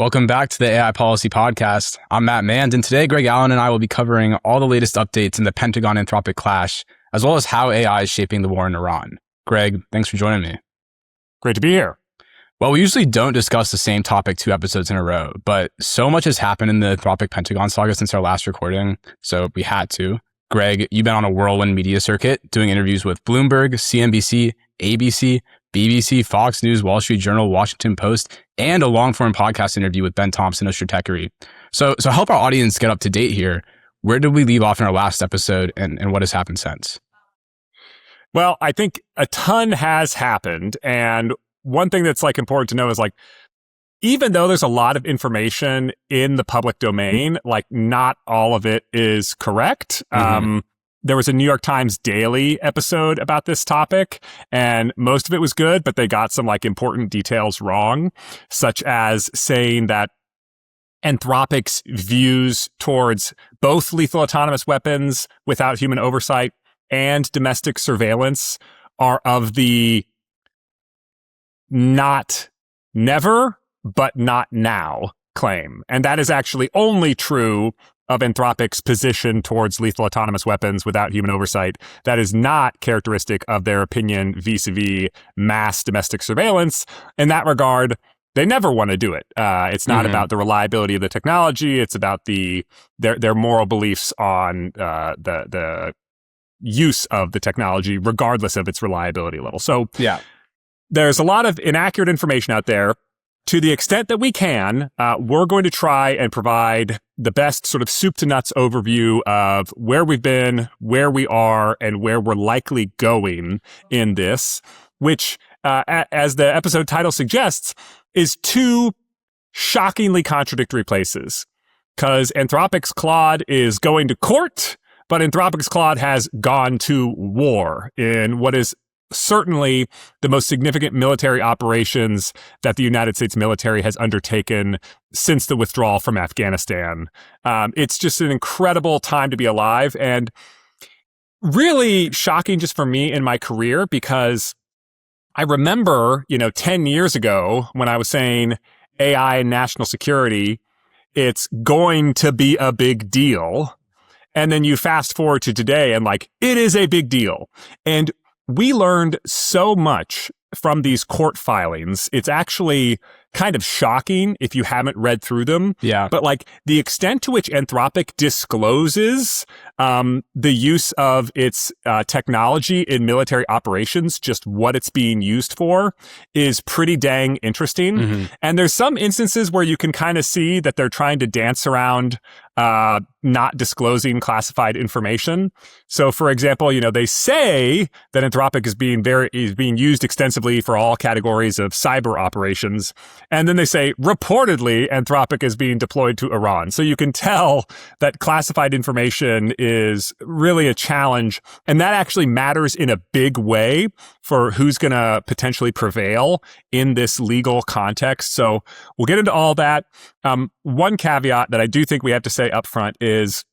Welcome back to the AI Policy Podcast. I'm Matt Mand, and today Greg Allen and I will be covering all the latest updates in the Pentagon-Anthropic clash, as well as how AI is shaping the war in Iran. Greg, thanks for joining me. Great to be here. Well, we usually don't discuss the same topic 2 episodes in a row, but so much has happened in the Anthropic Pentagon saga since our last recording, so we had to. Greg, you've been on a whirlwind media circuit, doing interviews with Bloomberg, CNBC, ABC, BBC, Fox News, Wall Street Journal, Washington Post, and a long-form podcast interview with Ben Thompson of Stratechery. So help our audience get up to date here. Where did we leave off in our last episode, and what has happened since? Well, I think a ton has happened, and one thing that's important to know is even though there's a lot of information in the public domain, not all of it is correct. There was a New York Times Daily episode about this topic, and most of it was good, but they got some important details wrong, such as saying that Anthropic's views towards both lethal autonomous weapons without human oversight and domestic surveillance are of the not never, but not now claim. And that is actually only true of Anthropic's position towards lethal autonomous weapons without human oversight. That is not characteristic of their opinion vis-a-vis mass domestic surveillance. In that regard, they never want to do it. It's not about the reliability of the technology. It's about their moral beliefs on the use of the technology, regardless of its reliability level. So there's a lot of inaccurate information out there. To the extent that we can, we're going to try and provide the best sort of soup to nuts overview of where we've been, where we are, and where we're likely going in this, which, as the episode title suggests, is 2 shockingly contradictory places. Because Anthropic's Claude is going to court, but Anthropic's Claude has gone to war in what is certainly the most significant military operations that the United States military has undertaken since the withdrawal from Afghanistan. It's just an incredible time to be alive, and really shocking just for me in my career, because I remember, 10 years ago when I was saying AI and national security, it's going to be a big deal. And then you fast forward to today and it is a big deal. And we learned so much from these court filings. It's actually kind of shocking if you haven't read through them. Yeah. But the extent to which Anthropic discloses the use of its technology in military operations, just what it's being used for, is pretty dang interesting. And there's some instances where you can kind of see that they're trying to dance around not disclosing classified information. So, for example, they say that Anthropic is being used extensively for all categories of cyber operations. And then they say, reportedly, Anthropic is being deployed to Iran. So you can tell that classified information is really a challenge. And that actually matters in a big way for who's going to potentially prevail in this legal context. So we'll get into all that. One caveat that I do think we have to say up front is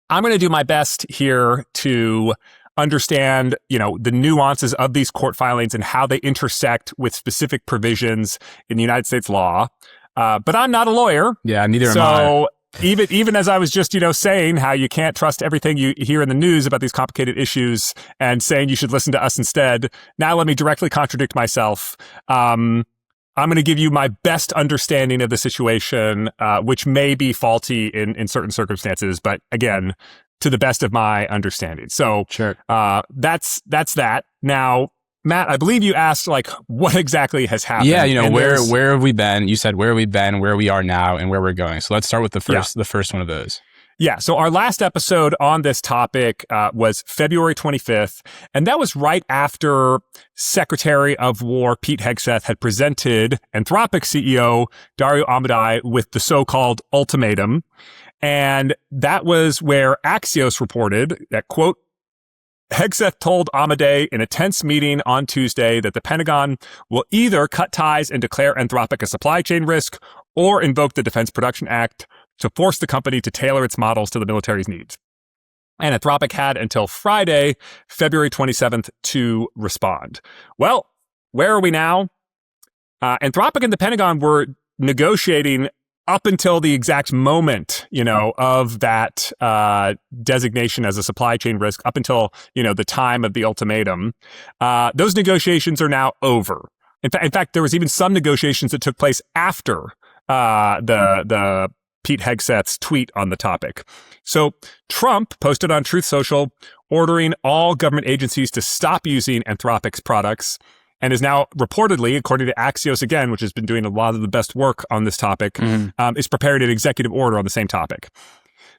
I'm going to do my best here to understand, the nuances of these court filings and how they intersect with specific provisions in the United States law. But I'm not a lawyer. Yeah, neither am I. So even as I was just, saying how you can't trust everything you hear in the news about these complicated issues and saying you should listen to us instead, now let me directly contradict myself. I'm going to give you my best understanding of the situation, which may be faulty in certain circumstances, but again, to the best of my understanding. So sure. That's that. Now, Matt, I believe you asked what exactly has happened. Yeah, where have we been? You said where have we been, where we are now, and where we're going. So let's start with the first one of those. Yeah, so our last episode on this topic was February 25th, and that was right after Secretary of War Pete Hegseth had presented Anthropic CEO Dario Amodei with the so-called ultimatum. And that was where Axios reported that, quote, Hegseth told Amodei in a tense meeting on Tuesday that the Pentagon will either cut ties and declare Anthropic a supply chain risk or invoke the Defense Production Act to force the company to tailor its models to the military's needs. And Anthropic had until Friday, February 27th, to respond. Well, where are we now? Anthropic and the Pentagon were negotiating up until the exact moment, of that designation as a supply chain risk, up until, the time of the ultimatum. Those negotiations are now over. In fact, there was even some negotiations that took place after the Pete Hegseth's tweet on the topic. So Trump posted on Truth Social ordering all government agencies to stop using Anthropic's products, and is now reportedly, according to Axios again, which has been doing a lot of the best work on this topic, is preparing an executive order on the same topic.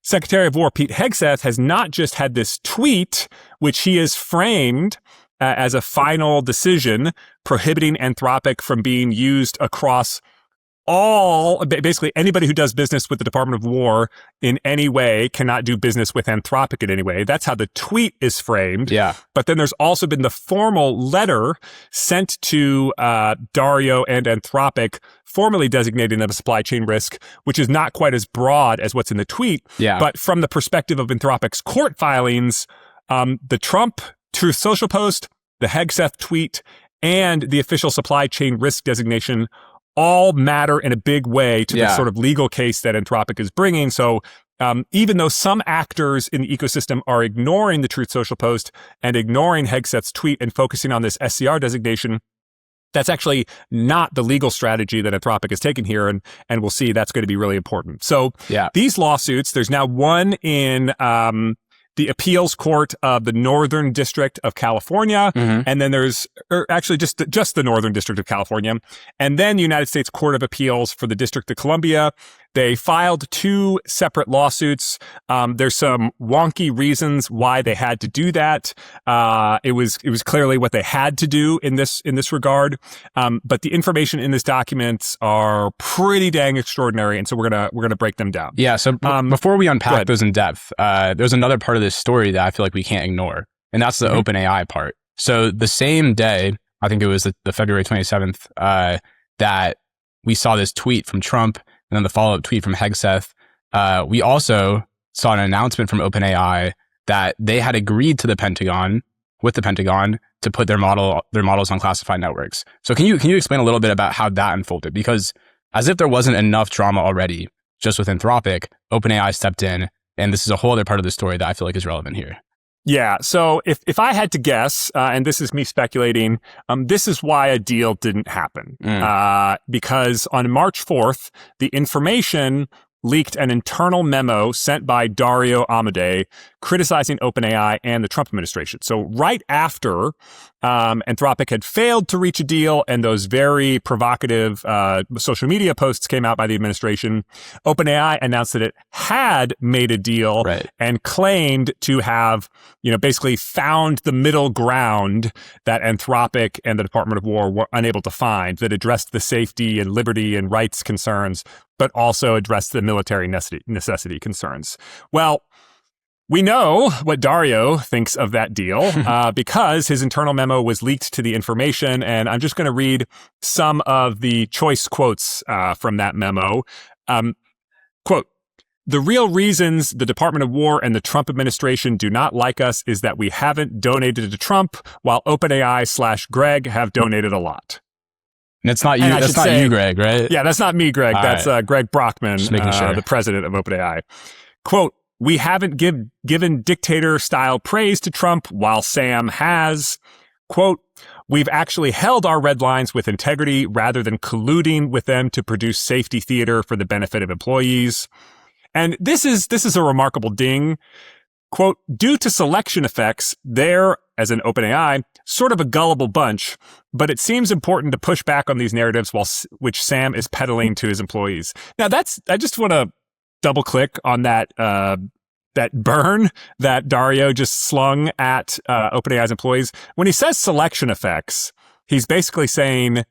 Secretary of War Pete Hegseth has not just had this tweet, which he has framed as a final decision prohibiting Anthropic from being used across basically anybody who does business with the Department of War in any way cannot do business with Anthropic in any way. That's how the tweet is framed. Yeah. But then there's also been the formal letter sent to Dario and Anthropic, formally designating them a supply chain risk, which is not quite as broad as what's in the tweet. Yeah. But from the perspective of Anthropic's court filings, the Trump Truth Social post, the Hegseth tweet, and the official supply chain risk designation all matter in a big way to the sort of legal case that Anthropic is bringing. So even though some actors in the ecosystem are ignoring the Truth Social post and ignoring Hegseth's tweet and focusing on this SCR designation, that's actually not the legal strategy that Anthropic is taking here. And we'll see that's going to be really important. So these lawsuits, there's now one in the appeals court of the Northern District of California. And then there's actually just the Northern District of California. And then the United States Court of Appeals for the District of Columbia. They filed two separate lawsuits. There's some wonky reasons why they had to do that. It was clearly what they had to do in this regard. But the information in this documents are pretty dang extraordinary, and so we're gonna break them down. Yeah. So before we unpack those in depth, there's another part of this story that I feel like we can't ignore, and that's the OpenAI part. So the same day, I think it was the February 27th, that we saw this tweet from Trump. And then the follow-up tweet from Hegseth, we also saw an announcement from OpenAI that they had agreed to the Pentagon to put their models on classified networks. So can you explain a little bit about how that unfolded? Because as if there wasn't enough drama already just with Anthropic, OpenAI stepped in, and this is a whole other part of the story that I feel like is relevant here. Yeah. So if I had to guess, and this is me speculating, this is why a deal didn't happen. Because on March 4th, the information leaked an internal memo sent by Dario Amodei criticizing OpenAI and the Trump administration. So right after Anthropic had failed to reach a deal and those very provocative social media posts came out by the administration, OpenAI announced that it had made a deal and claimed to have, basically found the middle ground that Anthropic and the Department of War were unable to find, that addressed the safety and liberty and rights concerns, but also addressed the military necessity concerns. Well, we know what Dario thinks of that deal because his internal memo was leaked to the information, and I'm just going to read some of the choice quotes from that memo. Quote, "The real reasons the Department of War and the Trump administration do not like us is that we haven't donated to Trump, while OpenAI/Greg have donated a lot." And it's not you. That's not you, Greg, right? Yeah, that's not me, Greg. That's Greg Brockman, the president of OpenAI. Quote, "We haven't given dictator-style praise to Trump, while Sam has." Quote, "We've actually held our red lines with integrity rather than colluding with them to produce safety theater for the benefit of employees." And this is a remarkable ding. Quote, "Due to selection effects, they're, as in OpenAI, sort of a gullible bunch, but it seems important to push back on these narratives which Sam is peddling to his employees." Now I just want to double click on that burn that Dario just slung at OpenAI's employees. When he says selection effects, he's basically saying,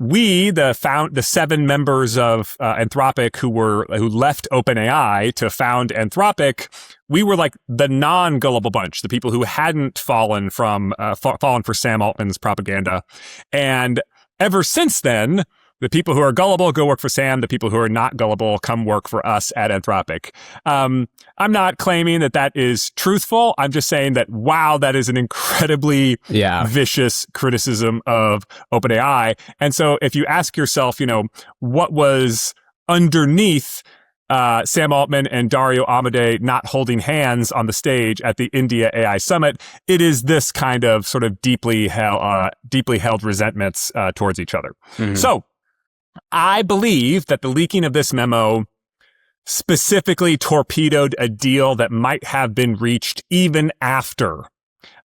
we, the 7 members of Anthropic who left OpenAI to found Anthropic, we were like the non-gullible bunch, the people who hadn't fallen for Sam Altman's propaganda. And ever since then, The people who are gullible go work for Sam. The people who are not gullible come work for us at Anthropic. I'm not claiming that is truthful. I'm just saying that, wow, that is an incredibly vicious criticism of OpenAI. And so if you ask yourself, what was underneath Sam Altman and Dario Amodei not holding hands on the stage at the India AI Summit, it is this kind of sort of deeply held resentments towards each other. Mm-hmm. So I believe that the leaking of this memo specifically torpedoed a deal that might have been reached even after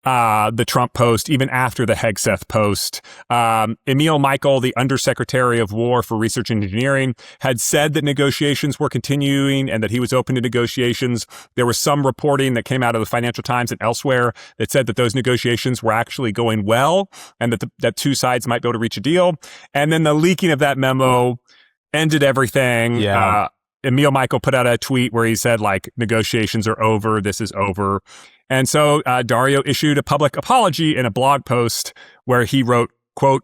the Trump post, even after the Hegseth post. Emil Michael, the Undersecretary of War for Research and Engineering, had said that negotiations were continuing and that he was open to negotiations. There was some reporting that came out of the Financial Times and elsewhere that said that those negotiations were actually going well and that two sides might be able to reach a deal. And then the leaking of that memo ended everything. Yeah. Emil Michael put out a tweet where he said, negotiations are over. This is over. And so Dario issued a public apology in a blog post where he wrote, quote,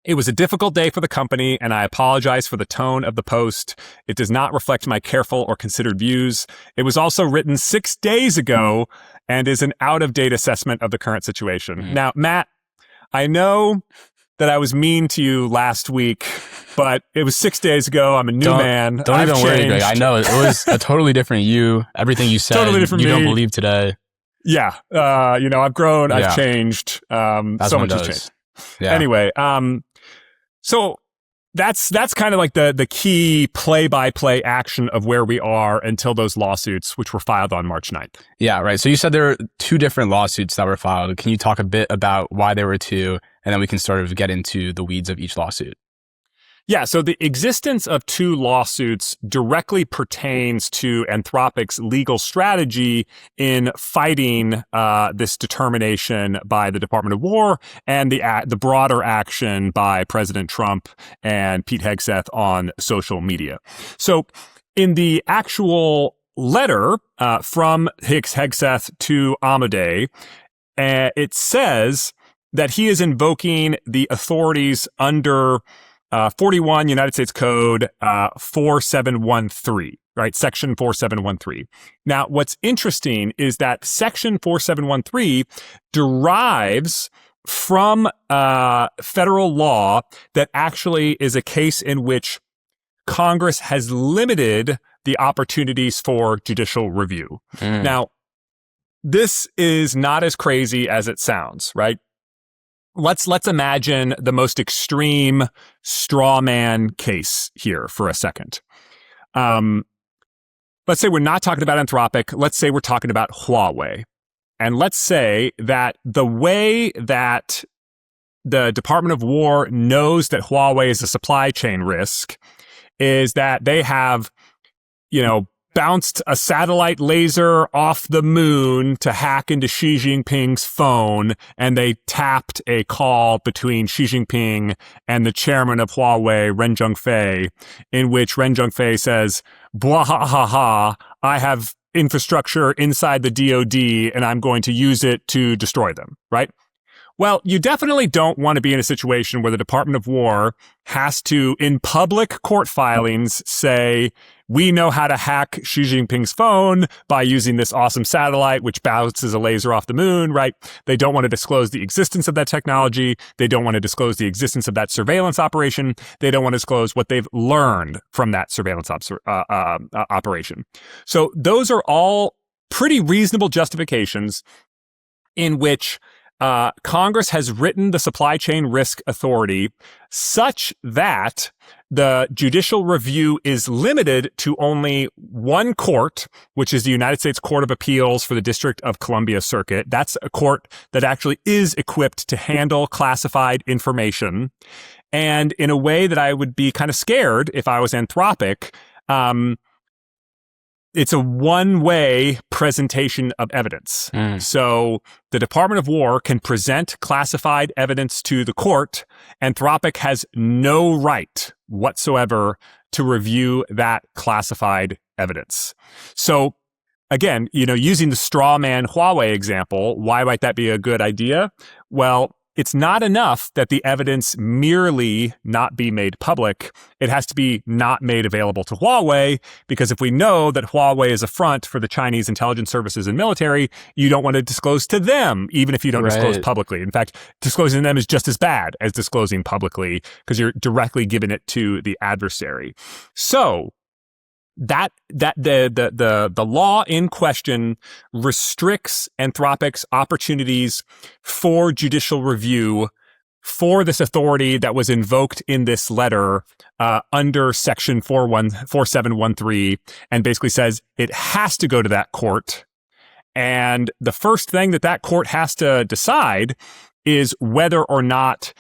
"It was a difficult day for the company, and I apologize for the tone of the post. It does not reflect my careful or considered views. It was also written 6 days ago and is an out-of-date assessment of the current situation." Mm-hmm. Now, Matt, I know that I was mean to you last week, but it was 6 days ago. I'm a new man. Don't even worry, Greg. I know it was a totally different you. Everything you said, totally different you don't believe today. Yeah. I've grown, I've changed. So much has changed. Yeah. Anyway, so that's kind of like the key play-by-play action of where we are until those lawsuits, which were filed on March 9th. Yeah, right. So you said there are two different lawsuits that were filed. Can you talk a bit about why there were two, and then we can sort of get into the weeds of each lawsuit? Yeah, so the existence of two lawsuits directly pertains to Anthropic's legal strategy in fighting this determination by the Department of War and the broader action by President Trump and Pete Hegseth on social media. So in the actual letter from Hegseth to Amodei, it says that he is invoking the authorities under 41 United States Code 4713, right? Section 4713. Now, what's interesting is that Section 4713 derives from federal law that actually is a case in which Congress has limited the opportunities for judicial review. Mm. Now, this is not as crazy as it sounds, right? Let's imagine the most extreme straw man case here for a second. Let's say we're not talking about Anthropic. Let's say we're talking about Huawei. And let's say that the way that the Department of War knows that Huawei is a supply chain risk is that they have, bounced a satellite laser off the moon to hack into Xi Jinping's phone, and they tapped a call between Xi Jinping and the chairman of Huawei, Ren Zhengfei, in which Ren Zhengfei says, "Blah ha ha ha, I have infrastructure inside the DoD, and I'm going to use it to destroy them," right? Well, you definitely don't want to be in a situation where the Department of War has to, in public court filings, say, we know how to hack Xi Jinping's phone by using this awesome satellite, which bounces a laser off the moon, right? They don't want to disclose the existence of that technology. They don't want to disclose the existence of that surveillance operation. They don't want to disclose what they've learned from that surveillance operation. So those are all pretty reasonable justifications in which Congress has written the Supply Chain Risk Authority such that the judicial review is limited to only one court, which is the United States Court of Appeals for the District of Columbia Circuit. That's a court that actually is equipped to handle classified information. And in a way that I would be kind of scared if I was Anthropic, it's a one-way presentation of evidence. So the Department of War can present classified evidence to the court. Anthropic has no right whatsoever to review that classified evidence. So again, using the straw man Huawei example, why might that be a good idea? Well, it's not enough that the evidence merely not be made public. It has to be not made available to Huawei, because if we know that Huawei is a front for the Chinese intelligence services and military, you don't want to disclose to them, even if you don't disclose publicly. In fact, disclosing to them is just as bad as disclosing publicly, because you're directly giving it to the adversary. So the law in question restricts Anthropic's opportunities for judicial review for this authority that was invoked in this letter under Section 4713, and basically says it has to go to that court. And the first thing that court has to decide is whether or not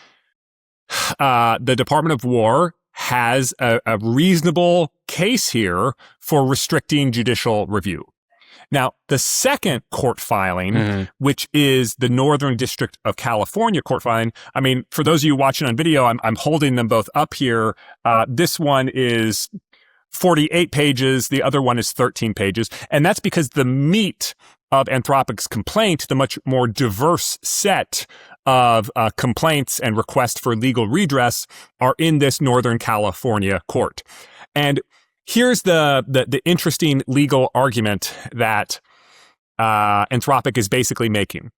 the Department of War has a reasonable case here for restricting judicial review. Now, the second court filing, which is the Northern District of California court filing, I mean, for those of you watching on video, I'm holding them both up here. This one is 48 pages. The other one is 13 pages. And that's because the meat of Anthropic's complaint, the much more diverse set of complaints and requests for legal redress, are in this Northern California court. And here's the interesting legal argument that Anthropic is basically making.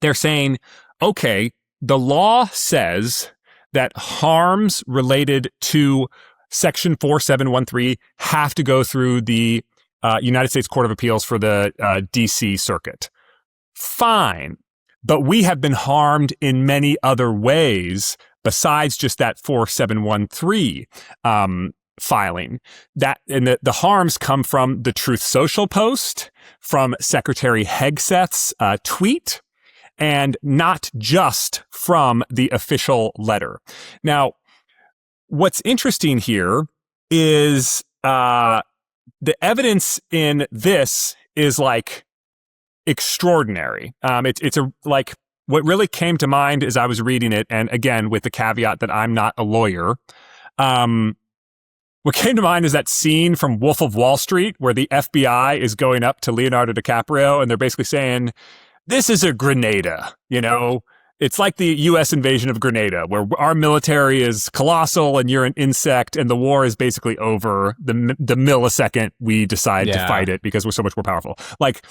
They're saying, okay, the law says that harms related to Section 4713 have to go through the United States Court of Appeals for the DC Circuit. Fine. But we have been harmed in many other ways besides just that 4713 filing. And the harms come from the Truth Social post, from Secretary Hegseth's tweet, and not just from the official letter. Now, what's interesting here is the evidence in this is like extraordinary. It's like what really came to mind as I was reading it, and again with the caveat that I'm not a lawyer. What came to mind is that scene from Wolf of Wall Street where the FBI is going up to Leonardo DiCaprio and they're basically saying, "This is a Grenada," you know. It's like the U.S. invasion of Grenada, where our military is colossal and you're an insect, and the war is basically over the millisecond we decide to fight it because we're so much more powerful. Like,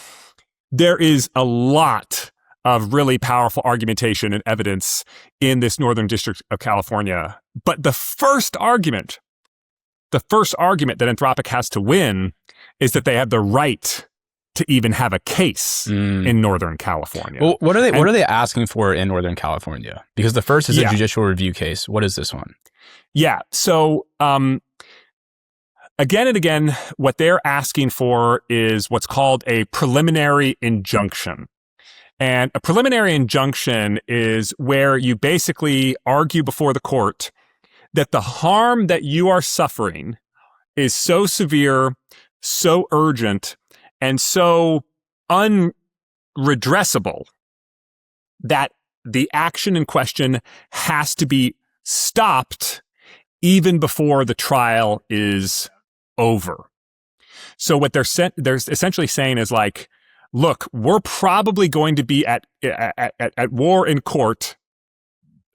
there is a lot of really powerful argumentation and evidence in this Northern District of California. But the first argument that Anthropic has to win is that they have the right to even have a case in Northern California. Well, what are they asking for in Northern California? Because the first is a judicial review case. What is this one? Yeah. So again and again, what they're asking for is what's called a preliminary injunction. And a preliminary injunction is where you basically argue before the court that the harm that you are suffering is so severe, so urgent, and so unredressable that the action in question has to be stopped even before the trial is over. So what they're essentially saying is like, look, we're probably going to be at war in court.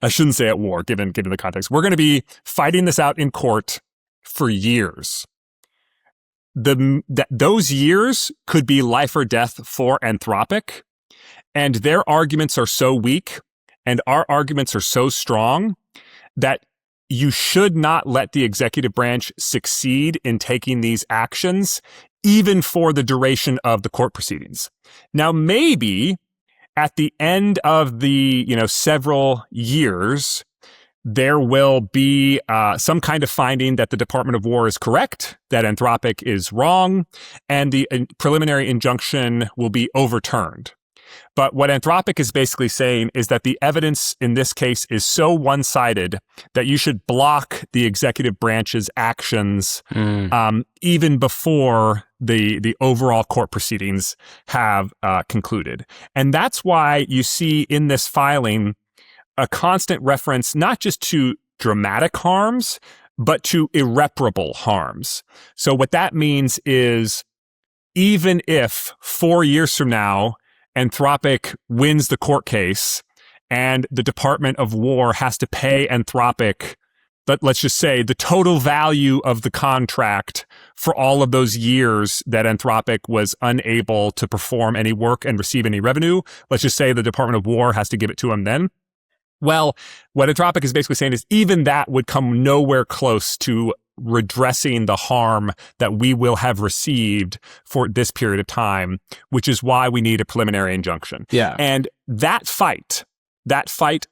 I shouldn't say at war, given the context. We're going to be fighting this out in court for years. Those years could be life or death for Anthropic, and their arguments are so weak and our arguments are so strong that you should not let the executive branch succeed in taking these actions, even for the duration of the court proceedings. Now, maybe at the end of the several years, there will be some kind of finding that the Department of War is correct, that Anthropic is wrong, and the preliminary injunction will be overturned. But what Anthropic is basically saying is that the evidence in this case is so one-sided that you should block the executive branch's actions even before the overall court proceedings have concluded. And that's why you see in this filing a constant reference not just to dramatic harms, but to irreparable harms. So what that means is even if 4 years from now, Anthropic wins the court case and the Department of War has to pay Anthropic, let's just say, the total value of the contract for all of those years that Anthropic was unable to perform any work and receive any revenue. Let's just say the Department of War has to give it to them then. Well, what Anthropic is basically saying is even that would come nowhere close to redressing the harm that we will have received for this period of time, which is why we need a preliminary injunction. Yeah. And that fight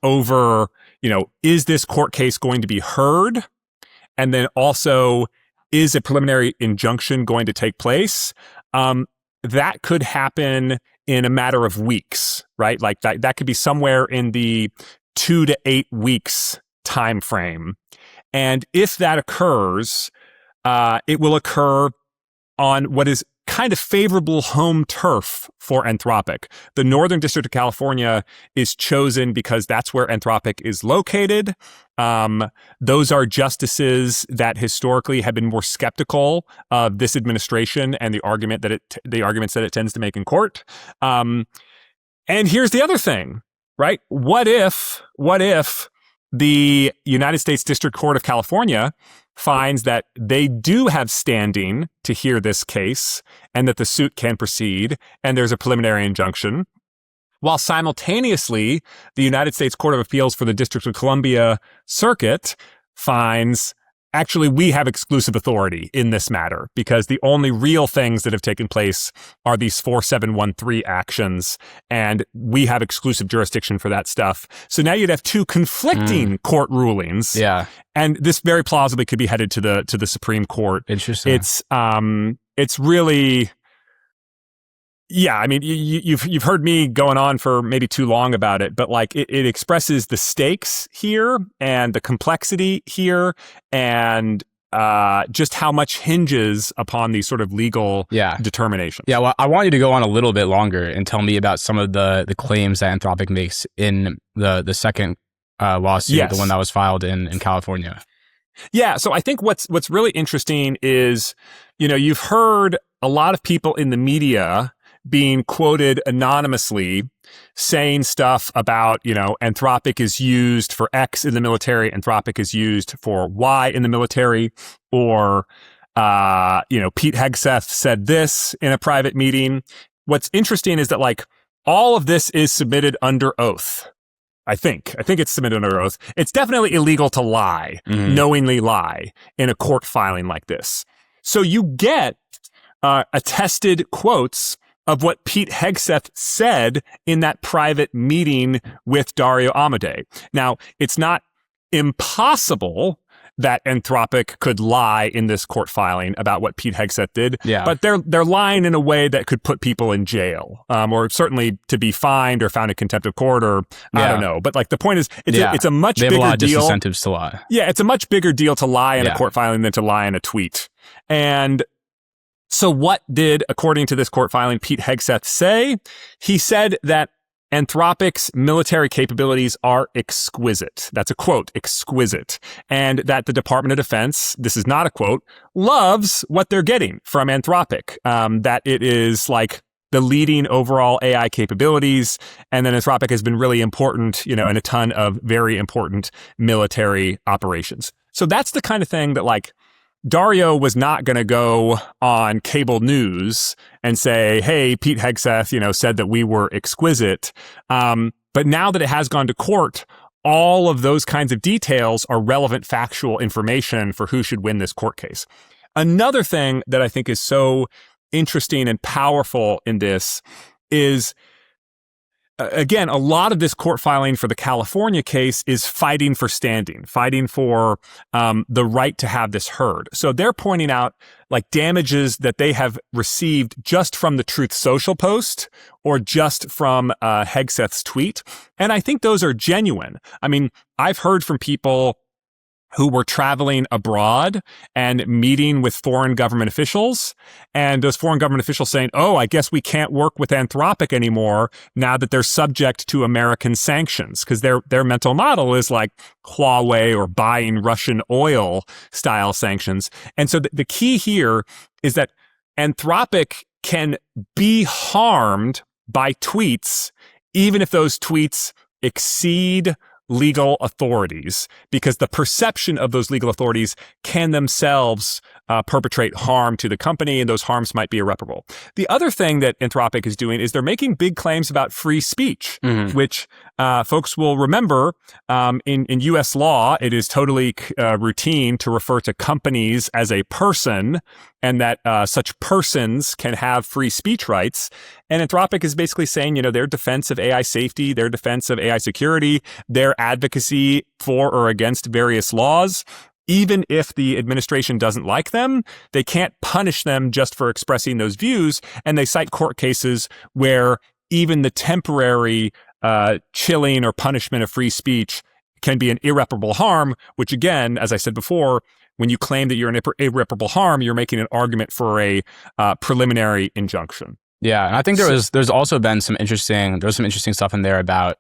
over, is this court case going to be heard? And then also, is a preliminary injunction going to take place? That could happen in a matter of weeks, right? Like that could be somewhere in the 2 to 8 weeks time frame. And if that occurs, it will occur on what is kind of favorable home turf for Anthropic. The Northern District of California is chosen because that's where Anthropic is located. Those are justices that historically have been more skeptical of this administration and the arguments that it tends to make in court. And here's the other thing, right? What if the United States District Court of California finds that they do have standing to hear this case and that the suit can proceed and there's a preliminary injunction, while simultaneously the United States Court of Appeals for the District of Columbia Circuit finds actually we have exclusive authority in this matter because the only real things that have taken place are these 4713 actions and we have exclusive jurisdiction for that stuff. So now you'd have two conflicting court rulings. Yeah. And this very plausibly could be headed to the Supreme Court. Interesting. It's really, yeah, I mean, you've heard me going on for maybe too long about it, but like it expresses the stakes here and the complexity here and just how much hinges upon these sort of legal determinations. Yeah, well, I want you to go on a little bit longer and tell me about some of the claims that Anthropic makes in the second lawsuit, the one that was filed in California. Yeah, so I think what's really interesting is, you've heard a lot of people in the media being quoted anonymously saying stuff about, Anthropic is used for X in the military, Anthropic is used for Y in the military, or, Pete Hegseth said this in a private meeting. What's interesting is that like all of this is submitted under oath. I think it's submitted under oath. It's definitely illegal to lie, knowingly lie in a court filing like this. So you get attested quotes of what Pete Hegseth said in that private meeting with Dario Amodei. Now, it's not impossible that Anthropic could lie in this court filing about what Pete Hegseth did, but they're lying in a way that could put people in jail, or certainly to be fined or found in contempt of court, or I don't know. But like the point is, it's a much bigger deal. They have a lot of disincentives to lie. Yeah, it's a much bigger deal to lie in a court filing than to lie in a tweet. And so what did, according to this court filing, Pete Hegseth say? He said that Anthropic's military capabilities are exquisite. That's a quote, exquisite. And that the Department of Defense, this is not a quote, loves what they're getting from Anthropic. That it is like the leading overall AI capabilities. And then Anthropic has been really important, in a ton of very important military operations. So that's the kind of thing that like Dario was not going to go on cable news and say, hey, Pete Hegseth, said that we were exquisite. But now that it has gone to court, all of those kinds of details are relevant factual information for who should win this court case. Another thing that I think is so interesting and powerful in this is, again, a lot of this court filing for the California case is fighting for standing, fighting for the right to have this heard. So they're pointing out like damages that they have received just from the Truth Social post or just from Hegseth's tweet. And I think those are genuine. I mean, I've heard from people who were traveling abroad and meeting with foreign government officials, and those foreign government officials saying, oh, I guess we can't work with Anthropic anymore now that they're subject to American sanctions, because their mental model is like Huawei or buying Russian oil style sanctions. And so the key here is that Anthropic can be harmed by tweets, even if those tweets exceed legal authorities because the perception of those legal authorities can themselves perpetrate harm to the company, and those harms might be irreparable. The other thing that Anthropic is doing is they're making big claims about free speech, which folks will remember in U.S. law, it is totally routine to refer to companies as a person, and that such persons can have free speech rights. And Anthropic is basically saying, their defense of AI safety, their defense of AI security, their advocacy for or against various laws, even if the administration doesn't like them, they can't punish them just for expressing those views. And they cite court cases where even the temporary chilling or punishment of free speech can be an irreparable harm, which again, as I said before, when you claim that you're an irreparable harm, you're making an argument for a preliminary injunction. Yeah, and I think there's also been some interesting stuff in there about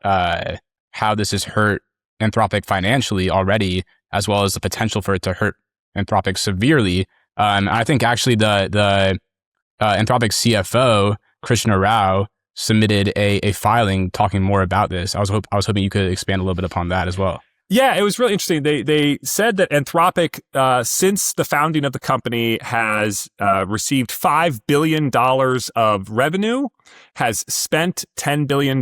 how this has hurt Anthropic financially already, as well as the potential for it to hurt Anthropic severely. I think actually the Anthropic CFO, Krishna Rao, submitted a filing talking more about this. I was hoping you could expand a little bit upon that as well. Yeah, it was really interesting. They said that Anthropic, since the founding of the company, has received $5 billion of revenue, has spent $10 billion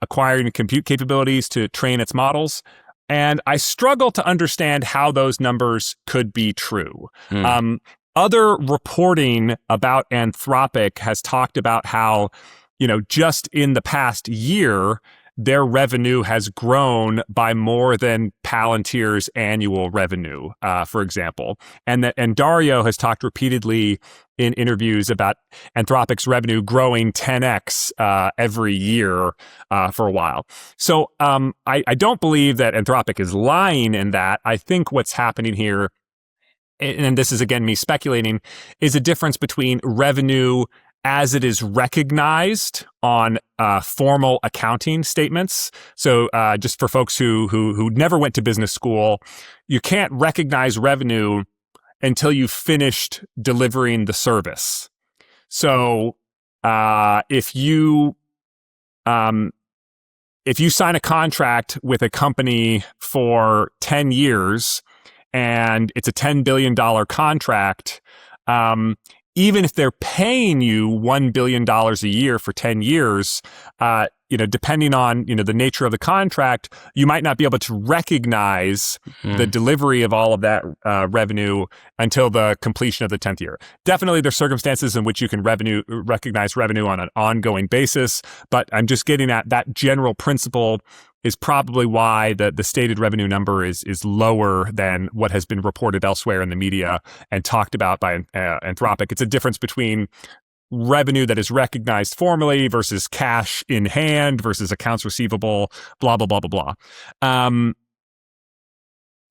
acquiring compute capabilities to train its models. And I struggle to understand how those numbers could be true. Other reporting about Anthropic has talked about how, just in the past year, their revenue has grown by more than Palantir's annual revenue, for example. And Dario has talked repeatedly in interviews about Anthropic's revenue growing 10x every year for a while. So I don't believe that Anthropic is lying in that. I think what's happening here, and this is again me speculating, is a difference between revenue as it is recognized on formal accounting statements. So just for folks who never went to business school, you can't recognize revenue until you've finished delivering the service. So if you sign a contract with a company for 10 years and it's a $10 billion contract, even if they're paying you $1 billion a year for 10 years, depending on, the nature of the contract, you might not be able to recognize the delivery of all of that revenue until the completion of the 10th year. Definitely there's circumstances in which you can recognize revenue on an ongoing basis, but I'm just getting at that general principle is probably why the stated revenue number is lower than what has been reported elsewhere in the media and talked about by Anthropic. It's a difference between revenue that is recognized formally versus cash in hand versus accounts receivable, blah, blah, blah, blah, blah.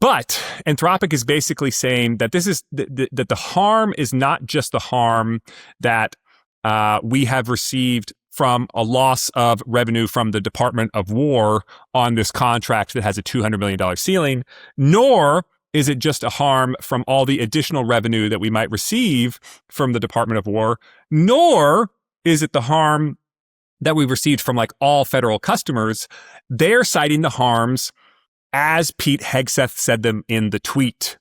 But Anthropic is basically saying that that the harm is not just the harm that we have received from a loss of revenue from the Department of War on this contract that has a $200 million ceiling, nor is it just a harm from all the additional revenue that we might receive from the Department of War, nor is it the harm that we've received from all federal customers. They're citing the harms as Pete Hegseth said them in the tweet,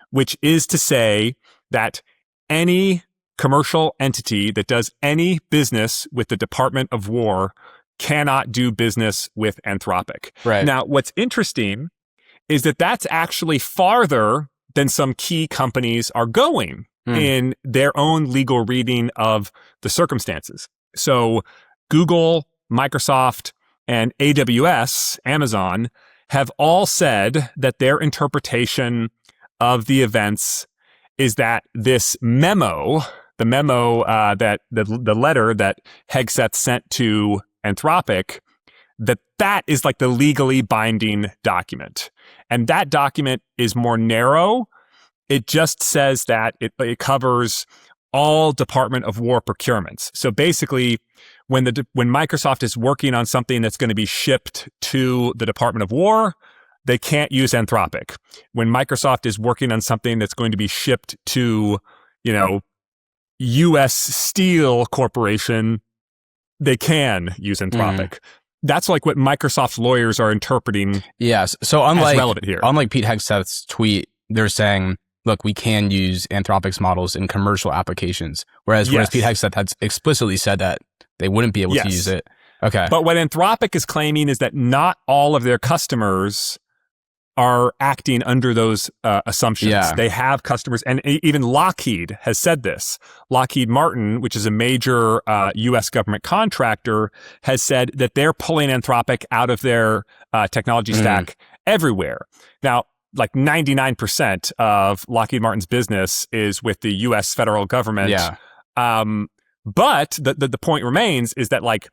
which is to say that any commercial entity that does any business with the Department of War cannot do business with Anthropic. Right. Now, what's interesting is that that's actually farther than some key companies are going in their own legal reading of the circumstances. So Google, Microsoft, and AWS, Amazon, have all said that their interpretation of the events is that this memo, the letter that Hegseth sent to Anthropic, that is the legally binding document. And that document is more narrow. It just says that it covers all Department of War procurements. So basically, when Microsoft is working on something that's going to be shipped to the Department of War, they can't use Anthropic. When Microsoft is working on something that's going to be shipped to, U.S. Steel Corporation, they can use Anthropic. that's like what Microsoft's lawyers are interpreting. Yes. So as relevant here. Unlike Pete Hegseth's tweet, they're saying, look, we can use Anthropic's models in commercial applications, whereas Pete Hegseth had explicitly said that they wouldn't be able to use it. Okay. But what Anthropic is claiming is that not all of their customers are acting under those assumptions. Yeah. They have customers, and even Lockheed has said this. Lockheed Martin, which is a major U.S. government contractor, has said that they're pulling Anthropic out of their technology stack everywhere. Now, like 99% of Lockheed Martin's business is with the U.S. federal government. Yeah. But the point remains is that like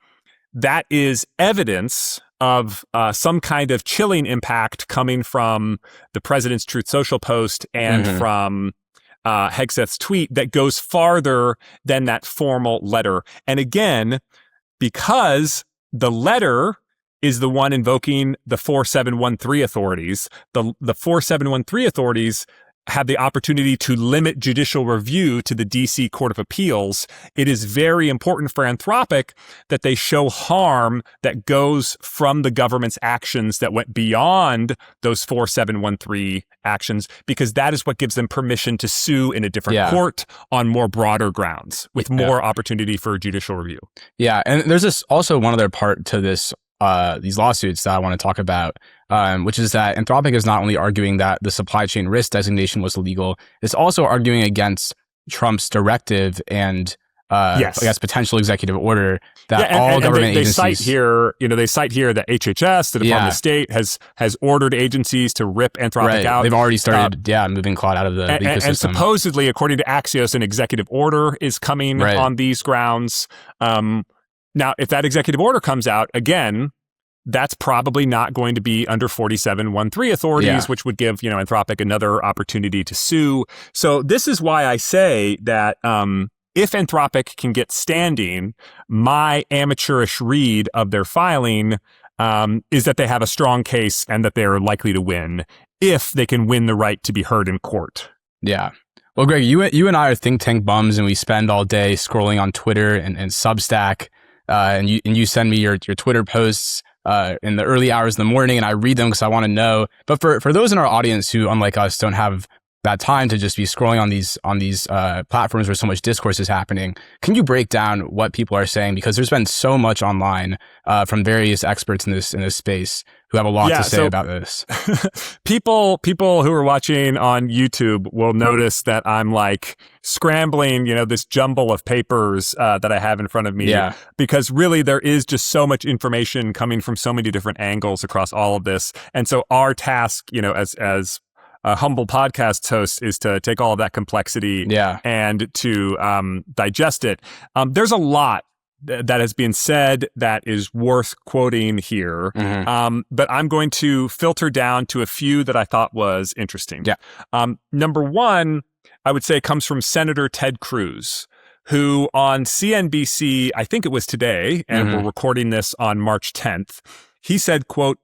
that is evidence of some kind of chilling impact coming from the president's Truth Social post and from Hegseth's tweet that goes farther than that formal letter. And again, because the letter is the one invoking the 4713 authorities, the 4713 authorities have the opportunity to limit judicial review to the DC Court of Appeals. It is very important for Anthropic that they show harm that goes from the government's actions that went beyond those 4713 actions, because that is what gives them permission to sue in a different court on more broader grounds with more opportunity for judicial review. Yeah. And there's also one other part to this, these lawsuits that I want to talk about, which is that Anthropic is not only arguing that the supply chain risk designation was illegal, it's also arguing against Trump's directive and I guess potential executive order that all government agencies cite here. They cite here that HHS, the Department of State, has ordered agencies to rip Anthropic out. They've already started, moving Claude out of the ecosystem. And supposedly, according to Axios, an executive order is coming on these grounds. Now, if that executive order comes out, again, that's probably not going to be under 4713 authorities, which would give, Anthropic another opportunity to sue. So this is why I say that if Anthropic can get standing, my amateurish read of their filing is that they have a strong case and that they're likely to win if they can win the right to be heard in court. Yeah. Well, Greg, you and I are think tank bums, and we spend all day scrolling on Twitter and Substack. And you send me your Twitter posts in the early hours of the morning, and I read them because I want to know. But for those in our audience who, unlike us, don't have that time to just be scrolling on these platforms where so much discourse is happening, can you break down what people are saying? Because there's been so much online from various experts in this space who have a lot to say about this. People who are watching on YouTube will notice that I'm like scrambling, this jumble of papers that I have in front of me. Because really there is just so much information coming from so many different angles across all of this. And so our task, as a humble podcast host, is to take all of that complexity and to digest it. There's a lot that has been said that is worth quoting here, but I'm going to filter down to a few that I thought was interesting. Number one, I would say, comes from Senator Ted Cruz, who on CNBC, I think it was today, and we're recording this on March 10th, he said, quote,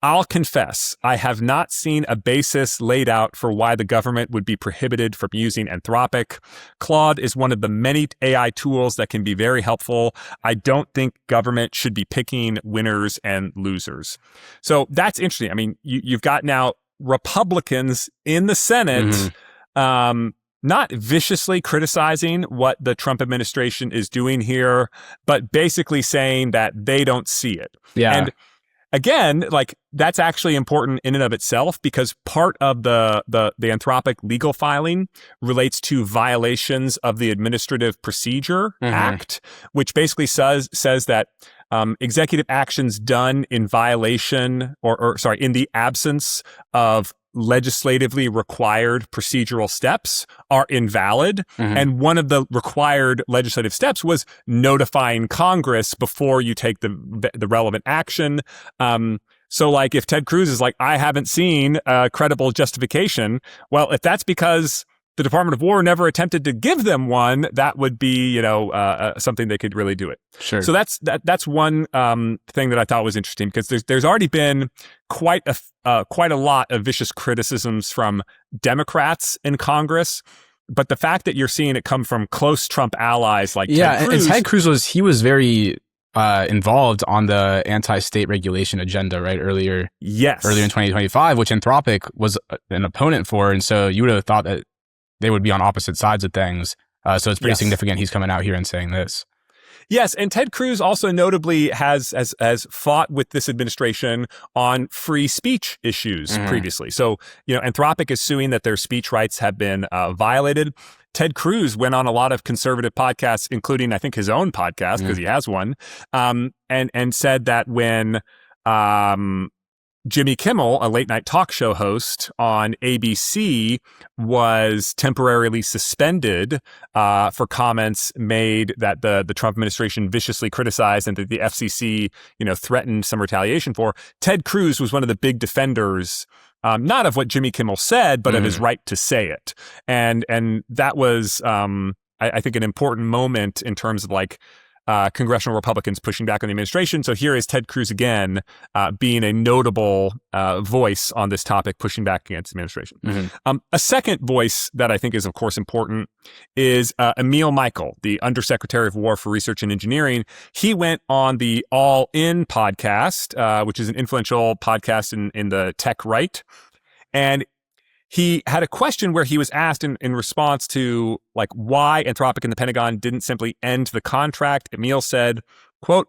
"I'll confess, I have not seen a basis laid out for why the government would be prohibited from using Anthropic. Claude is one of the many AI tools that can be very helpful. I don't think government should be picking winners and losers." So that's interesting. I mean, you've got now Republicans in the Senate not viciously criticizing what the Trump administration is doing here, but basically saying that they don't see it. And again, like, that's actually important in and of itself, because part of the Anthropic legal filing relates to violations of the Administrative Procedure Act, which basically says that executive actions done in violation in the absence of legislatively required procedural steps are invalid. And one of the required legislative steps was notifying Congress before you take the relevant action. So like, if Ted Cruz is like, I haven't seen a credible justification, well, if that's because the Department of War never attempted to give them one, that would be, something they could really do it. Sure. So that's one thing that I thought was interesting, because there's already been quite a lot of vicious criticisms from Democrats in Congress. But the fact that you're seeing it come from close Trump allies like Ted Cruz. And Ted Cruz was very involved on the anti-state regulation agenda, right? Earlier in Yes. 2025, which Anthropic was an opponent for. And so you would have thought that they would be on opposite sides of things. So it's pretty significant he's coming out here and saying this. Yes, and Ted Cruz also notably has fought with this administration on free speech issues previously. So, Anthropic is suing that their speech rights have been violated. Ted Cruz went on a lot of conservative podcasts, including, I think, his own podcast, because he has one, and said that when Jimmy Kimmel, a late-night talk show host on ABC, was temporarily suspended for comments made that the Trump administration viciously criticized and that the FCC, threatened some retaliation for. Ted Cruz was one of the big defenders, not of what Jimmy Kimmel said, but of his right to say it. And that was, I think, an important moment in terms of congressional Republicans pushing back on the administration. So here is Ted Cruz again, being a notable voice on this topic, pushing back against the administration. A second voice that I think is, of course, important is Emil Michael, the Undersecretary of War for Research and Engineering. He went on the All In podcast, which is an influential podcast in the tech right. And he had a question where he was asked in response to why Anthropic and the Pentagon didn't simply end the contract. Emil said, quote,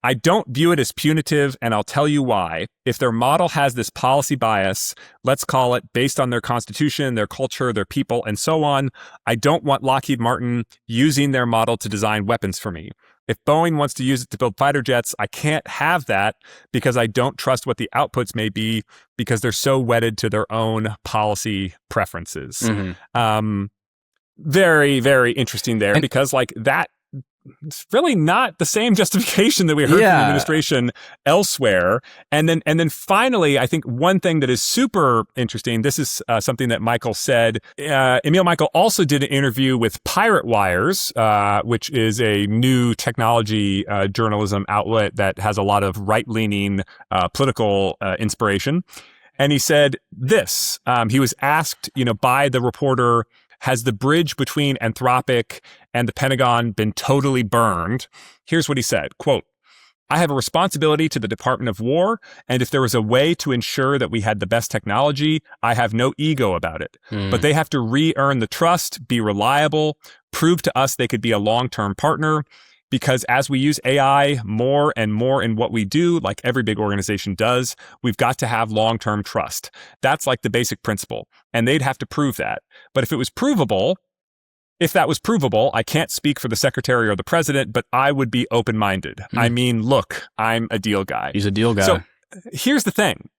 "I don't view it as punitive, and I'll tell you why. If their model has this policy bias, let's call it based on their constitution, their culture, their people, and so on, I don't want Lockheed Martin using their model to design weapons for me. If Boeing wants to use it to build fighter jets, I can't have that because I don't trust what the outputs may be because they're so wedded to their own policy preferences." Very, very interesting there, because that it's really not the same justification that we heard from the administration elsewhere. And then finally, I think one thing that is super interesting, this is something that Michael said. Emil Michael also did an interview with Pirate Wires, which is a new technology journalism outlet that has a lot of right-leaning political inspiration. And he said this, he was asked, by the reporter, has the bridge between Anthropic and the Pentagon been totally burned? Here's what he said, quote, "I have a responsibility to the Department of War, and if there was a way to ensure that we had the best technology, I have no ego about it. But they have to re-earn the trust, be reliable, prove to us they could be a long-term partner, because as we use AI more and more in what we do, like every big organization does, we've got to have long-term trust. That's the basic principle. And they'd have to prove that. But if that was provable, I can't speak for the secretary or the president, but I would be open-minded. I mean, look, I'm a deal guy." He's a deal guy. So here's the thing.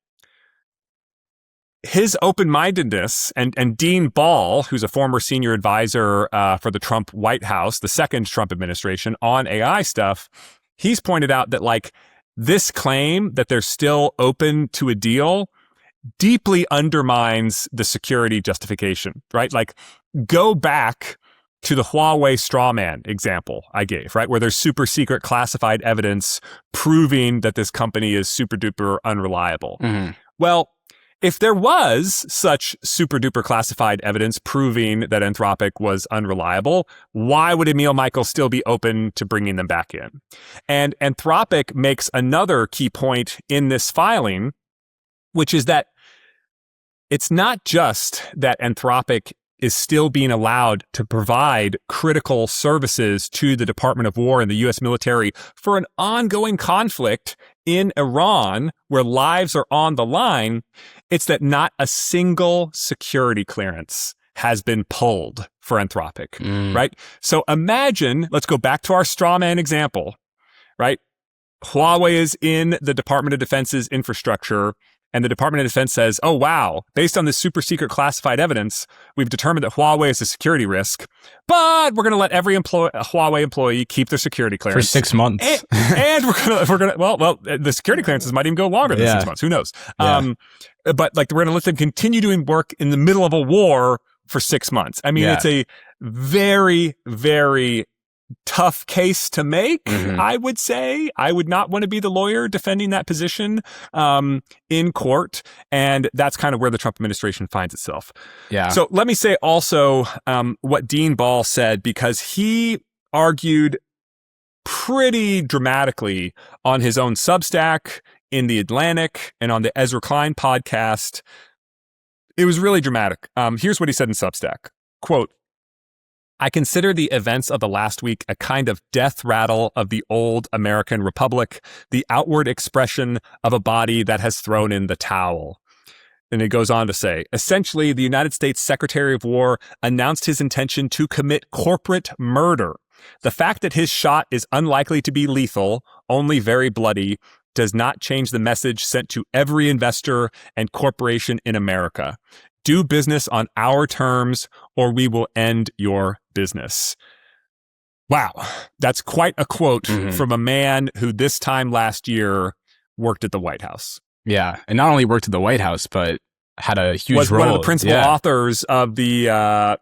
His open-mindedness, and Dean Ball, who's a former senior advisor for the Trump White House, the second Trump administration, on AI stuff, he's pointed out that this claim that they're still open to a deal deeply undermines the security justification, right? Go back to the Huawei straw man example I gave, right? Where there's super secret classified evidence proving that this company is super duper unreliable. Well, if there was such super duper classified evidence proving that Anthropic was unreliable, why would Emil Michael still be open to bringing them back in? And Anthropic makes another key point in this filing, which is that it's not just that Anthropic is still being allowed to provide critical services to the Department of War and the U.S. military for an ongoing conflict in Iran where lives are on the line. It's that not a single security clearance has been pulled for Anthropic, right? So imagine, let's go back to our straw man example, right? Huawei is in the Department of Defense's infrastructure, and the Department of Defense says, oh, wow, based on this super secret classified evidence, we've determined that Huawei is a security risk, but we're going to let every Huawei employee keep their security clearance. For 6 months. And we're going to, well, the security clearances might even go longer than 6 months. Who knows? Yeah. But we're going to let them continue doing work in the middle of a war for 6 months. I mean, it's a very, very tough case to make, I would say. I would not want to be the lawyer defending that position in court. And that's kind of where the Trump administration finds itself. Yeah. So let me say also what Dean Ball said, because he argued pretty dramatically on his own Substack, in The Atlantic, and on the Ezra Klein podcast. It was really dramatic. Here's what he said in Substack. Quote, I consider the events of the last week a kind of death rattle of the old American Republic, the outward expression of a body that has thrown in the towel. And it goes on to say, essentially, the United States Secretary of War announced his intention to commit corporate murder. The fact that his shot is unlikely to be lethal, only very bloody, does not change the message sent to every investor and corporation in America. Do business on our terms, or we will end your business. Wow, that's quite a quote from a man who this time last year worked at the White House. Yeah, and not only worked at the White House, but had a huge was role. One of the principal authors of the AI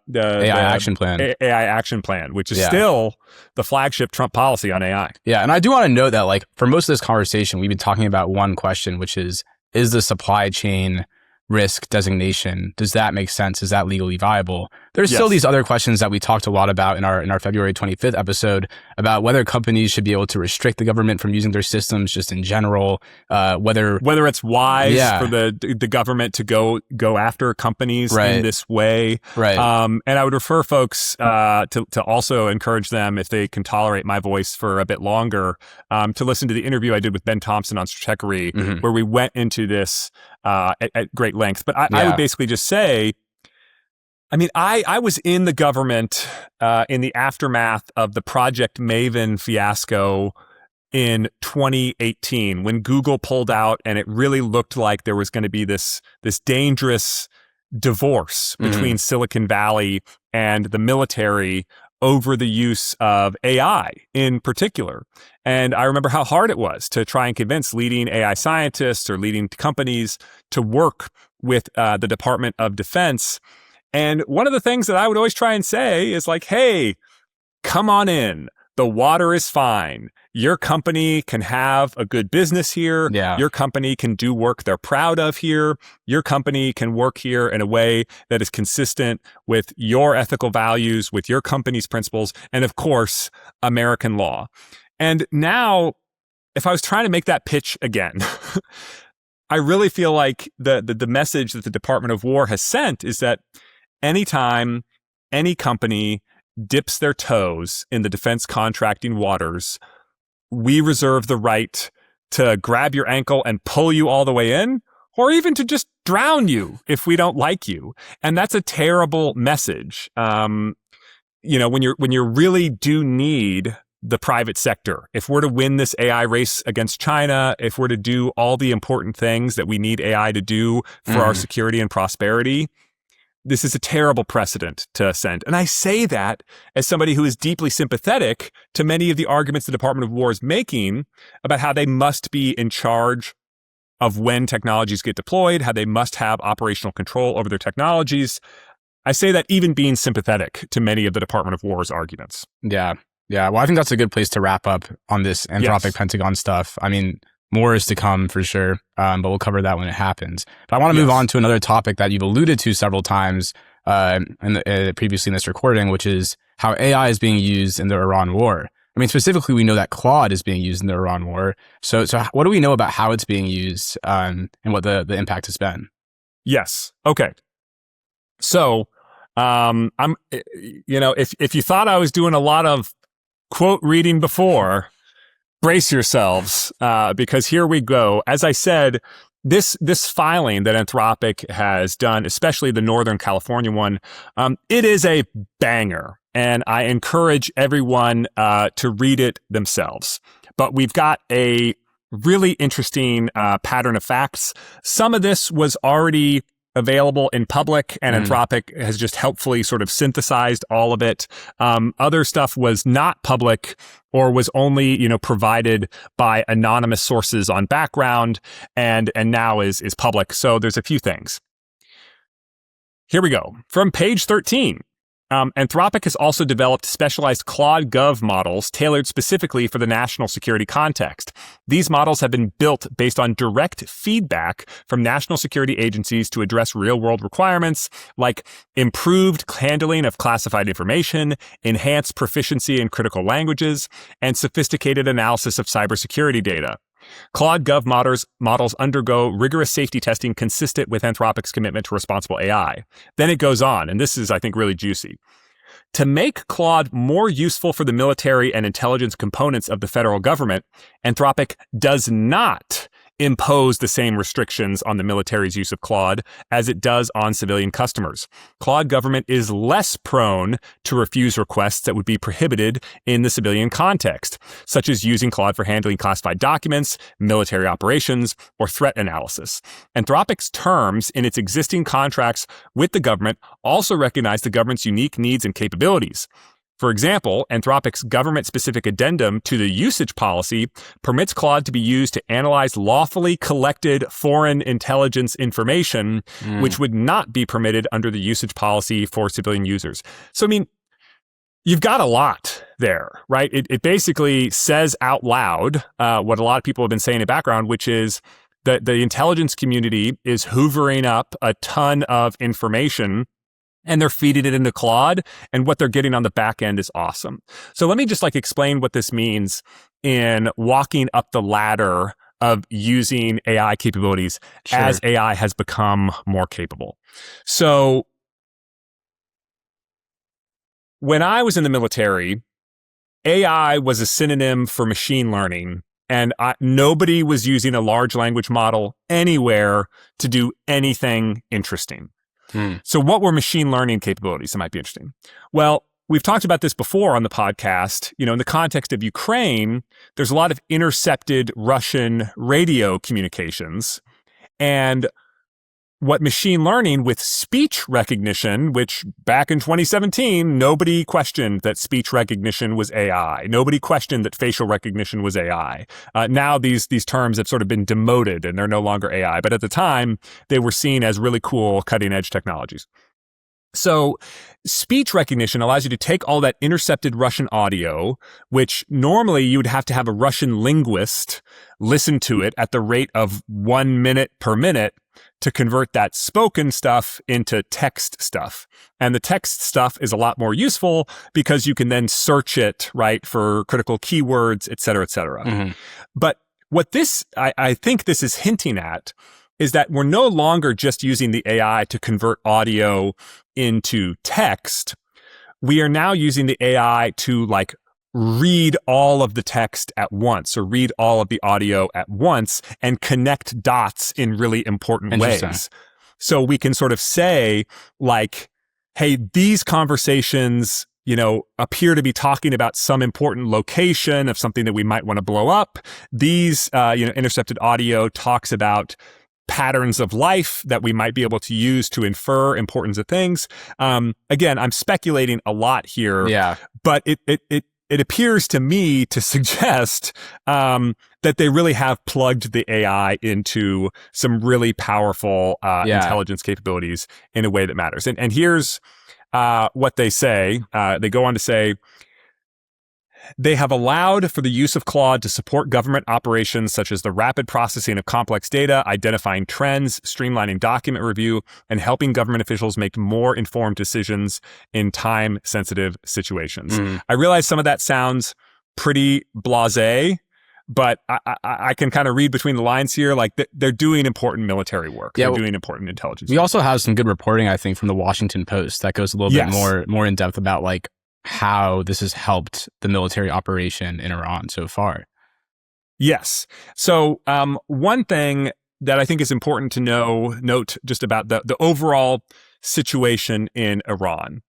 Action Plan. AI Action Plan, which is still the flagship Trump policy on AI. Yeah, and I do want to note that, like, for most of this conversation, we've been talking about one question, which is the supply chain risk designation, does that make sense? Is that legally viable? There's still these other questions that we talked a lot about in our February 25th episode about whether companies should be able to restrict the government from using their systems just in general, whether it's wise for the government to go after companies in this way. Right. And I would refer folks to also encourage them, if they can tolerate my voice for a bit longer, to listen to the interview I did with Ben Thompson on Stratechery, where we went into this at great length. But I would basically just say, I mean, I was in the government in the aftermath of the Project Maven fiasco in 2018, when Google pulled out and it really looked like there was going to be this dangerous divorce between Silicon Valley and the military over the use of AI in particular. And I remember how hard it was to try and convince leading AI scientists or leading companies to work with the Department of Defense. And one of the things that I would always try and say is like, hey, come on in. The water is fine. Your company can have a good business here. Yeah. Your company can do work they're proud of here. Your company can work here in a way that is consistent with your ethical values, with your company's principles, and of course, American law. And now, if I was trying to make that pitch again, I really feel like the message that the Department of War has sent is that anytime any company dips their toes in the defense contracting waters, we reserve the right to grab your ankle and pull you all the way in, or even to just drown you if we don't like you. And that's a terrible message. When you really do need the private sector, if we're to win this AI race against China, if we're to do all the important things that we need AI to do for our security and prosperity, this is a terrible precedent to send. And I say that as somebody who is deeply sympathetic to many of the arguments the Department of War is making about how they must be in charge of when technologies get deployed, how they must have operational control over their technologies. I say that even being sympathetic to many of the Department of War's arguments. Yeah. Well, I think that's a good place to wrap up on this Anthropic Pentagon stuff. I mean, more is to come for sure, but we'll cover that when it happens. But I want to move on to another topic that you've alluded to several times previously in this recording, which is how AI is being used in the Iran war. I mean, specifically, we know that Claude is being used in the Iran war. So what do we know about how it's being used and what the impact has been? Yes. Okay. So, if you thought I was doing a lot of quote reading before, brace yourselves, because here we go. As I said, this filing that Anthropic has done, especially the Northern California one, it is a banger, and I encourage everyone to read it themselves. But we've got a really interesting pattern of facts. Some of this was already available in public, and Anthropic has just helpfully sort of synthesized all of it. Other stuff was not public or was only, provided by anonymous sources on background and now is public. So there's a few things. Here we go. From page 13. Anthropic has also developed specialized Claude Gov models tailored specifically for the national security context. These models have been built based on direct feedback from national security agencies to address real-world requirements like improved handling of classified information, enhanced proficiency in critical languages, and sophisticated analysis of cybersecurity data. Claude Gov models undergo rigorous safety testing consistent with Anthropic's commitment to responsible AI. Then it goes on, and this is, I think, really juicy. To make Claude more useful for the military and intelligence components of the federal government, Anthropic does not impose the same restrictions on the military's use of Claude as it does on civilian customers. Claude government is less prone to refuse requests that would be prohibited in the civilian context, such as using Claude for handling classified documents, military operations, or threat analysis. Anthropic's terms in its existing contracts with the government also recognize the government's unique needs and capabilities. For example, Anthropic's government-specific addendum to the usage policy permits Claude to be used to analyze lawfully collected foreign intelligence information, which would not be permitted under the usage policy for civilian users. So, I mean, you've got a lot there, right? It basically says out loud what a lot of people have been saying in the background, which is that the intelligence community is hoovering up a ton of information and they're feeding it into Claude, and what they're getting on the back end is awesome. So let me just explain what this means in walking up the ladder of using AI capabilities as AI has become more capable. So when I was in the military, AI was a synonym for machine learning, and nobody was using a large language model anywhere to do anything interesting. So what were machine learning capabilities that might be interesting? Well, we've talked about this before on the podcast. In the context of Ukraine, there's a lot of intercepted Russian radio communications. And what machine learning with speech recognition, which back in 2017, nobody questioned that speech recognition was AI. Nobody questioned that facial recognition was AI. Now these terms have sort of been demoted and they're no longer AI. But at the time, they were seen as really cool, cutting edge technologies. So speech recognition allows you to take all that intercepted Russian audio, which normally you would have to have a Russian linguist listen to it at the rate of 1 minute per minute to convert that spoken stuff into text stuff. And the text stuff is a lot more useful because you can then search it, right, for critical keywords, et cetera, et cetera. Mm-hmm. But what this, I think this is hinting at is that we're no longer just using the AI to convert audio into text. We are now using the AI to read all of the text at once or read all of the audio at once and connect dots in really important ways. So we can sort of say hey, these conversations, appear to be talking about some important location of something that we might want to blow up. These, intercepted audio talks about patterns of life that we might be able to use to infer importance of things. Again, I'm speculating a lot here, but it appears to me to suggest that they really have plugged the AI into some really powerful intelligence capabilities in a way that matters. And here's what they say. They go on to say, they have allowed for the use of Claude to support government operations such as the rapid processing of complex data, identifying trends, streamlining document review, and helping government officials make more informed decisions in time-sensitive situations. I realize some of that sounds pretty blasé, but I can kind of read between the lines here. They're doing important military work. They're doing important intelligence work. We also have some good reporting, I think, from the Washington Post that goes a little bit more in depth about how this has helped the military operation in Iran so far. Yes. So one thing that I think is important to note just about the overall situation in Iran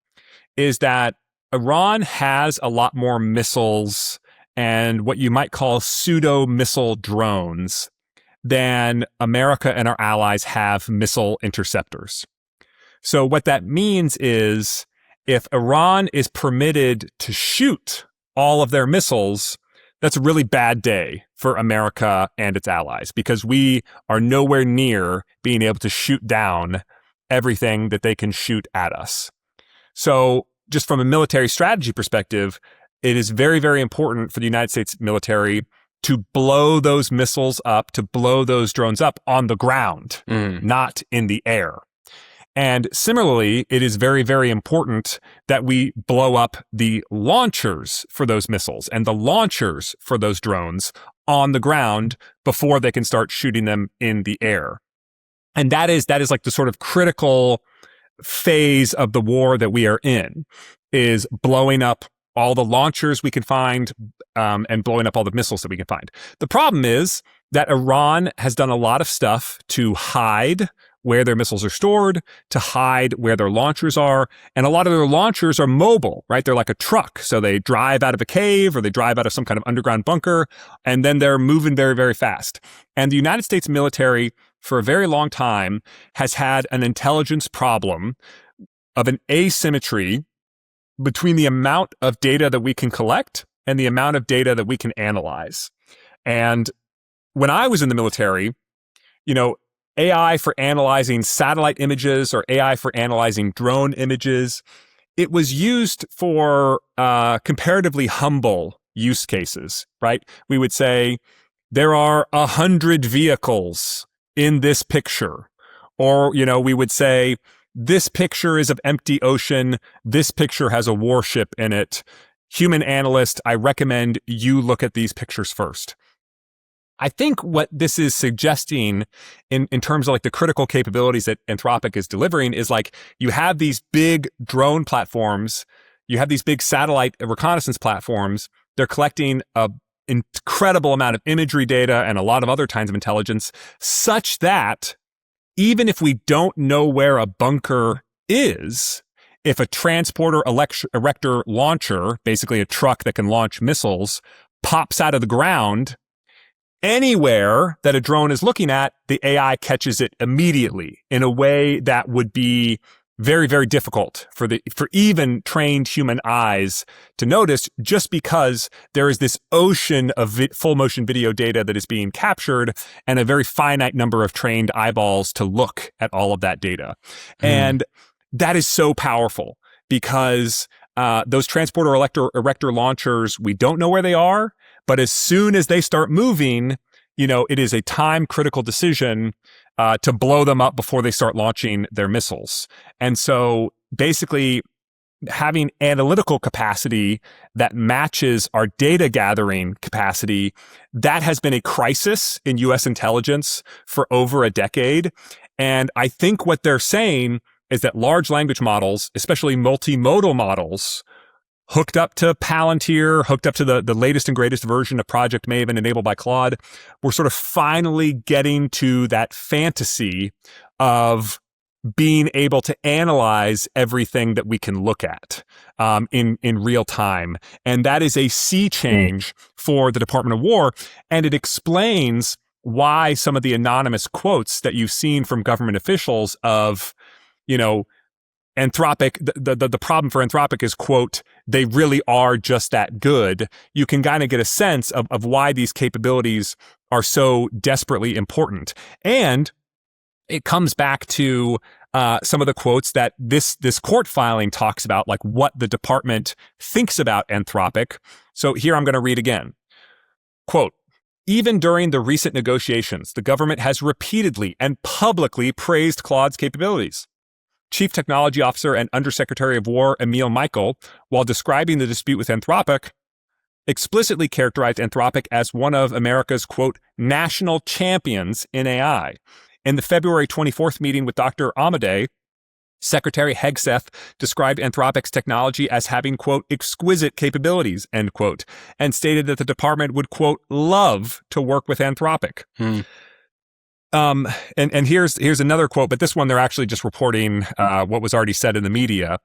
is that Iran has a lot more missiles and what you might call pseudo-missile drones than America and our allies have missile interceptors. So what that means is if Iran is permitted to shoot all of their missiles, that's a really bad day for America and its allies because we are nowhere near being able to shoot down everything that they can shoot at us. So just from a military strategy perspective, it is very, very important for the United States military to blow those missiles up, to blow those drones up on the ground, not in the air. And similarly, it is very, very important that we blow up the launchers for those missiles and the launchers for those drones on the ground before they can start shooting them in the air. And that is like the sort of critical phase of the war that we are in, is blowing up all the launchers we can find and blowing up all the missiles that we can find. The problem is that Iran has done a lot of stuff to hide where their missiles are stored, to hide where their launchers are. And a lot of their launchers are mobile, right? They're like a truck. So they drive out of a cave or they drive out of some kind of underground bunker, and then they're moving very, very fast. And the United States military, for a very long time, has had an intelligence problem of an asymmetry between the amount of data that we can collect and the amount of data that we can analyze. And when I was in the military, AI for analyzing satellite images or AI for analyzing drone images, it was used for comparatively humble use cases, right? We would say, there are 100 vehicles in this picture. Or, we would say, this picture is of empty ocean. This picture has a warship in it. Human analyst, I recommend you look at these pictures first. I think what this is suggesting in terms of like the critical capabilities that Anthropic is delivering is like, you have these big drone platforms, you have these big satellite reconnaissance platforms, they're collecting an incredible amount of imagery data and a lot of other kinds of intelligence, such that even if we don't know where a bunker is, if a transporter erector launcher, basically a truck that can launch missiles, pops out of the ground, anywhere that a drone is looking at, the AI catches it immediately in a way that would be very, very difficult for even trained human eyes to notice, just because there is this ocean of full motion video data that is being captured and a very finite number of trained eyeballs to look at all of that data. And that is so powerful because those transporter erector launchers, we don't know where they are, but as soon as they start moving, it is a time critical decision to blow them up before they start launching their missiles. And so basically having analytical capacity that matches our data gathering capacity, that has been a crisis in US intelligence for over a decade. And I think what they're saying is that large language models, especially multimodal models, hooked up to Palantir, hooked up to the latest and greatest version of Project Maven enabled by Claude, we're sort of finally getting to that fantasy of being able to analyze everything that we can look at in real time. And that is a sea change for the Department of War. And it explains why some of the anonymous quotes that you've seen from government officials of, Anthropic, the problem for Anthropic is, quote, they really are just that good. You can kind of get a sense of why these capabilities are so desperately important. And it comes back to some of the quotes that this court filing talks about, like what the department thinks about Anthropic. So here I'm going to read again. Quote, even during the recent negotiations, the government has repeatedly and publicly praised Claude's capabilities. Chief Technology Officer and Undersecretary of War Emil Michael, while describing the dispute with Anthropic, explicitly characterized Anthropic as one of America's, quote, national champions in AI. In the February 24th meeting with Dr. Amadei, Secretary Hegseth described Anthropic's technology as having, quote, exquisite capabilities, end quote, and stated that the department would, quote, love to work with Anthropic. And here's another quote, but this one they're actually just reporting what was already said in the media.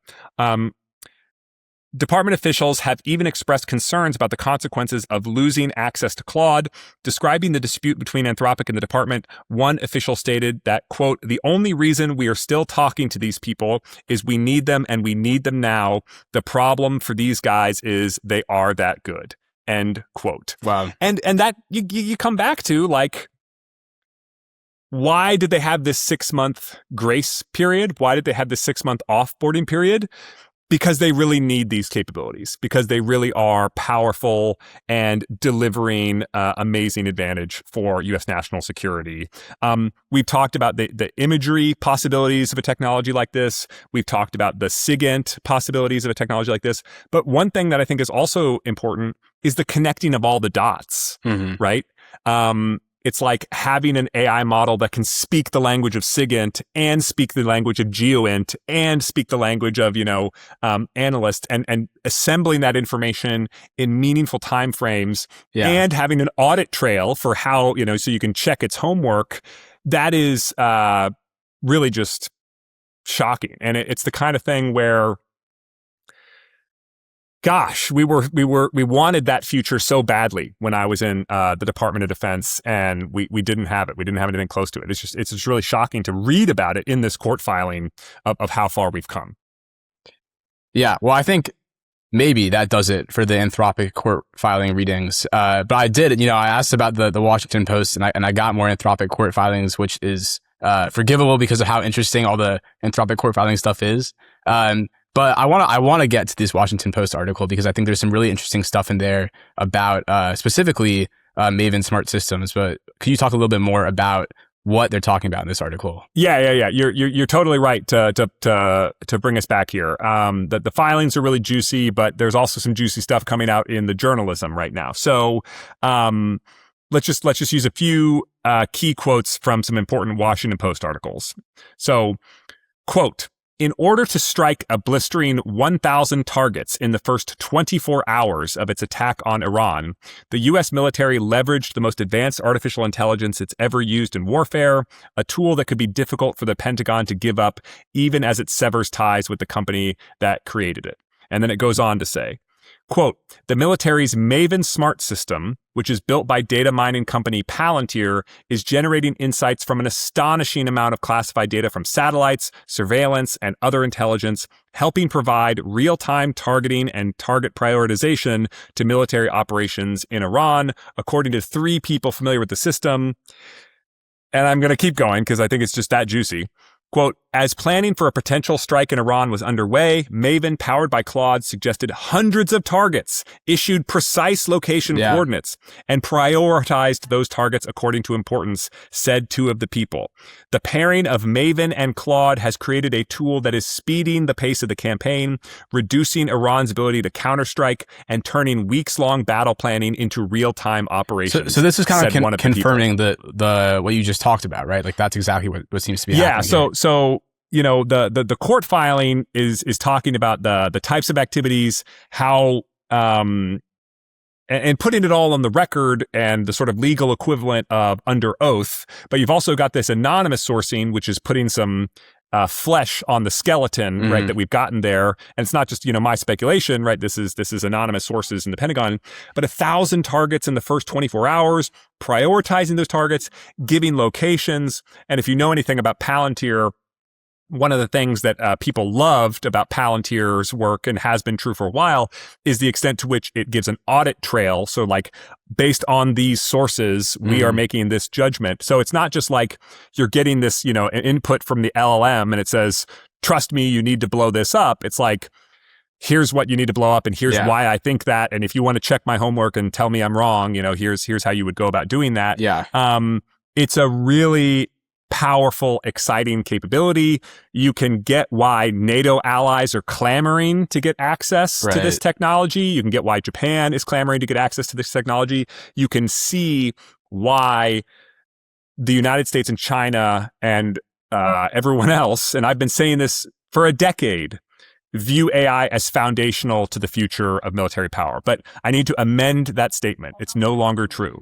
Department officials have even expressed concerns about the consequences of losing access to Claude. Describing the dispute between Anthropic and the department, one official stated that, quote, the only reason we are still talking to these people is we need them and we need them now. The problem for these guys is they are that good, end quote. Wow. And that you come back to, like, why did they have this 6-month grace period? Why did they have this 6-month offboarding period? Because they really need these capabilities, because they really are powerful and delivering amazing advantage for U.S. national security. We've talked about the imagery possibilities of a technology like this. We've talked about the SIGINT possibilities of a technology like this. But one thing that I think is also important is the connecting of all the dots, right? It's like having an AI model that can speak the language of SIGINT and speak the language of GeoInt and speak the language of, analyst and assembling that information in meaningful timeframes and having an audit trail for how, so you can check its homework. That is really just shocking. And it's the kind of thing where, gosh, we wanted that future so badly when I was in the Department of Defense, and we didn't have it. We didn't have anything close to it. It's just really shocking to read about it in this court filing of how far we've come. Yeah, well, I think maybe that does it for the Anthropic court filing readings. But I did, I asked about the Washington Post, and I got more Anthropic court filings, which is forgivable because of how interesting all the Anthropic court filing stuff is. But I want to get to this Washington Post article because I think there's some really interesting stuff in there about specifically Maven Smart Systems. But could you talk a little bit more about what they're talking about in this article? Yeah. You're totally right to bring us back here. The filings are really juicy, but there's also some juicy stuff coming out in the journalism right now. So let's just use a few key quotes from some important Washington Post articles. So, quote, "In order to strike a blistering 1,000 targets in the first 24 hours of its attack on Iran, the U.S. military leveraged the most advanced artificial intelligence it's ever used in warfare, a tool that could be difficult for the Pentagon to give up even as it severs ties with the company that created it." And then it goes on to say, quote, "The military's Maven Smart System, which is built by data mining company Palantir, is generating insights from an astonishing amount of classified data from satellites, surveillance, and other intelligence, helping provide real-time targeting and target prioritization to military operations in Iran, according to 3 people familiar with the system." And I'm going to keep going because I think it's just that juicy. Quote, "As planning for a potential strike in Iran was underway, Maven, powered by Claude, suggested hundreds of targets, issued precise location coordinates, and prioritized those targets according to importance," said 2 of the people. "The pairing of Maven and Claude has created a tool that is speeding the pace of the campaign, reducing Iran's ability to counterstrike, and turning weeks-long battle planning into real-time operations." So this is kind of confirming the what you just talked about, right? Like that's exactly what seems to be happening. Yeah, so the court filing is talking about the types of activities, how and putting it all on the record and the sort of legal equivalent of under oath. But you've also got this anonymous sourcing, which is putting some flesh on the skeleton, right, that we've gotten there. And it's not just, my speculation, right? This is anonymous sources in the Pentagon, but 1,000 targets in the first 24 hours, prioritizing those targets, giving locations. And if you know anything about Palantir, one of the things that people loved about Palantir's work, and has been true for a while, is the extent to which it gives an audit trail. So like, based on these sources, we are making this judgment. So it's not just like you're getting this, an input from the LLM and it says, "Trust me, you need to blow this up." It's like, here's what you need to blow up and here's why I think that. And if you want to check my homework and tell me I'm wrong, here's how you would go about doing that. Yeah. It's a really powerful, exciting capability. You can get why NATO allies are clamoring to get access to this technology. You can get why Japan is clamoring to get access to this technology. You can see why the United States and China and everyone else, and I've been saying this for a decade, view AI as foundational to the future of military power. But I need to amend that statement. It's no longer true.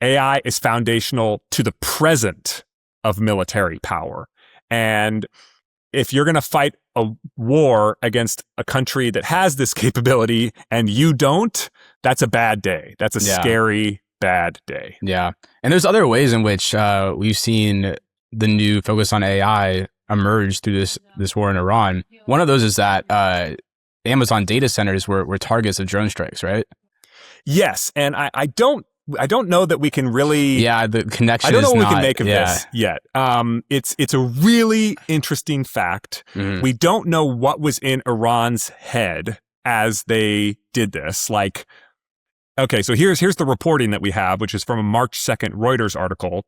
AI is foundational to the present of military power. And if you're going to fight a war against a country that has this capability and you don't, that's a bad day. That's a scary, bad day. Yeah. And there's other ways in which we've seen the new focus on AI emerge through this war in Iran. One of those is that Amazon data centers were targets of drone strikes, right? Yes. And I don't I don't know that we can really. Yeah, the connection. I don't know what we can make of this yet. It's a really interesting fact. Mhm. We don't know what was in Iran's head as they did this. Like, okay, so here's the reporting that we have, which is from a March 2nd Reuters article.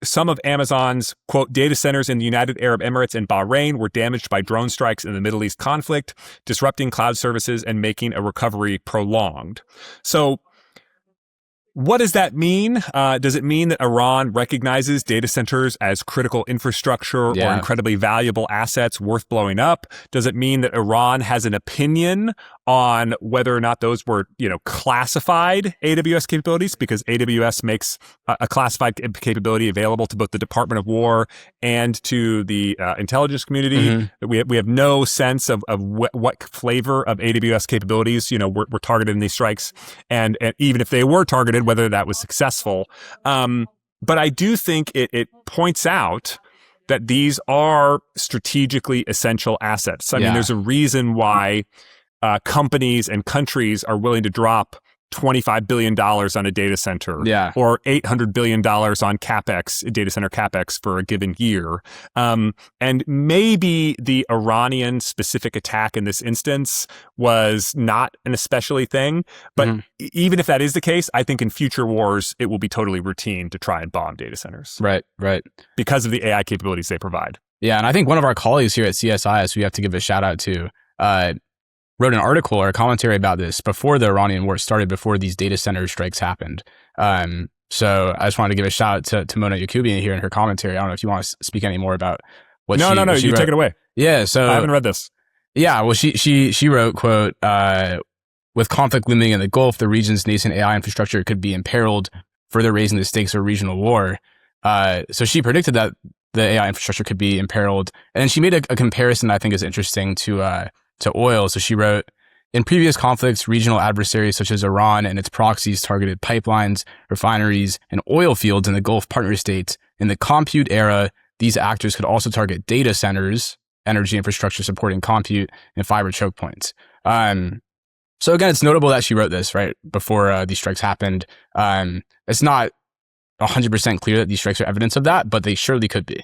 Some of Amazon's, quote, data centers in the United Arab Emirates and Bahrain were damaged by drone strikes in the Middle East conflict, disrupting cloud services and making a recovery prolonged. So what does that mean? Does it mean that Iran recognizes data centers as critical infrastructure or incredibly valuable assets worth blowing up? Does it mean that Iran has an opinion on whether or not those were, classified AWS capabilities? Because AWS makes a classified capability available to both the Department of War and to the intelligence community. Mm-hmm. We have no sense of what flavor of AWS capabilities, were targeted in these strikes. And even if they were targeted, whether that was successful. But I do think it points out that these are strategically essential assets. I mean, there's a reason why companies and countries are willing to drop $25 billion on a data center or $800 billion on CapEx, data center CapEx for a given year. And maybe the Iranian specific attack in this instance was not an especially thing. But even if that is the case, I think in future wars, it will be totally routine to try and bomb data centers. Right. Because of the AI capabilities they provide. Yeah. And I think one of our colleagues here at CSIS, we have to give a shout out to, wrote an article or a commentary about this before the Iranian war started, before these data center strikes happened. So I just wanted to give a shout out to Mona Yakubian here in her commentary. I don't know if you want to speak any more about what No, you wrote. Take it away. Yeah, so I haven't read this. Yeah, well, she wrote, quote, with conflict looming in the Gulf, the region's nascent AI infrastructure could be imperiled, further raising the stakes of regional war. So she predicted that the AI infrastructure could be imperiled. And then she made a comparison that I think is interesting to oil. So she wrote, in previous conflicts, regional adversaries such as Iran and its proxies targeted pipelines, refineries, and oil fields in the Gulf partner states. In the compute era, these actors could also target data centers, energy infrastructure supporting compute, and fiber choke points. So again, it's notable that she wrote this right before these strikes happened. It's not 100% clear that these strikes are evidence of that, but they surely could be.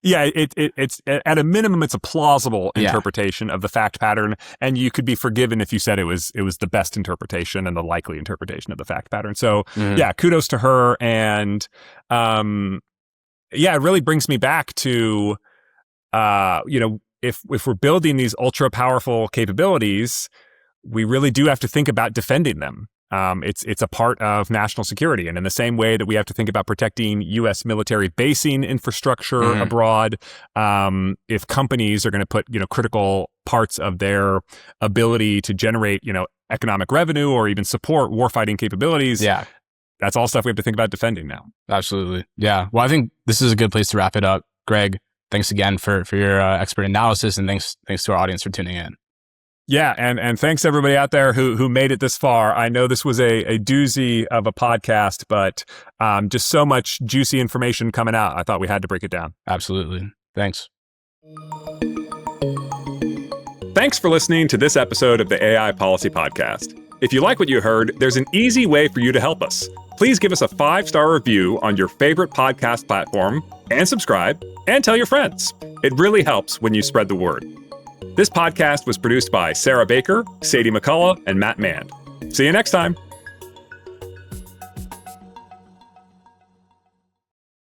Yeah, it's at a minimum, it's a plausible interpretation of the fact pattern, and you could be forgiven if you said it was the best interpretation and the likely interpretation of the fact pattern. So kudos to her, and it really brings me back to if we're building these ultra powerful capabilities, we really do have to think about defending them. It's a part of national security. And in the same way that we have to think about protecting U.S. military basing infrastructure abroad, if companies are going to put, critical parts of their ability to generate, economic revenue or even support warfighting capabilities, that's all stuff we have to think about defending now. Absolutely. Yeah. Well, I think this is a good place to wrap it up. Greg, thanks again for your expert analysis, and thanks to our audience for tuning in. Yeah, and thanks everybody out there who made it this far. I know this was a doozy of a podcast, but just so much juicy information coming out. I thought we had to break it down. Absolutely. Thanks. Thanks for listening to this episode of the AI Policy Podcast. If you like what you heard, there's an easy way for you to help us. Please give us a 5-star review on your favorite podcast platform, and subscribe, and tell your friends. It really helps when you spread the word. This podcast was produced by Sarah Baker, Sadie McCullough, and Matt Mand. See you next time.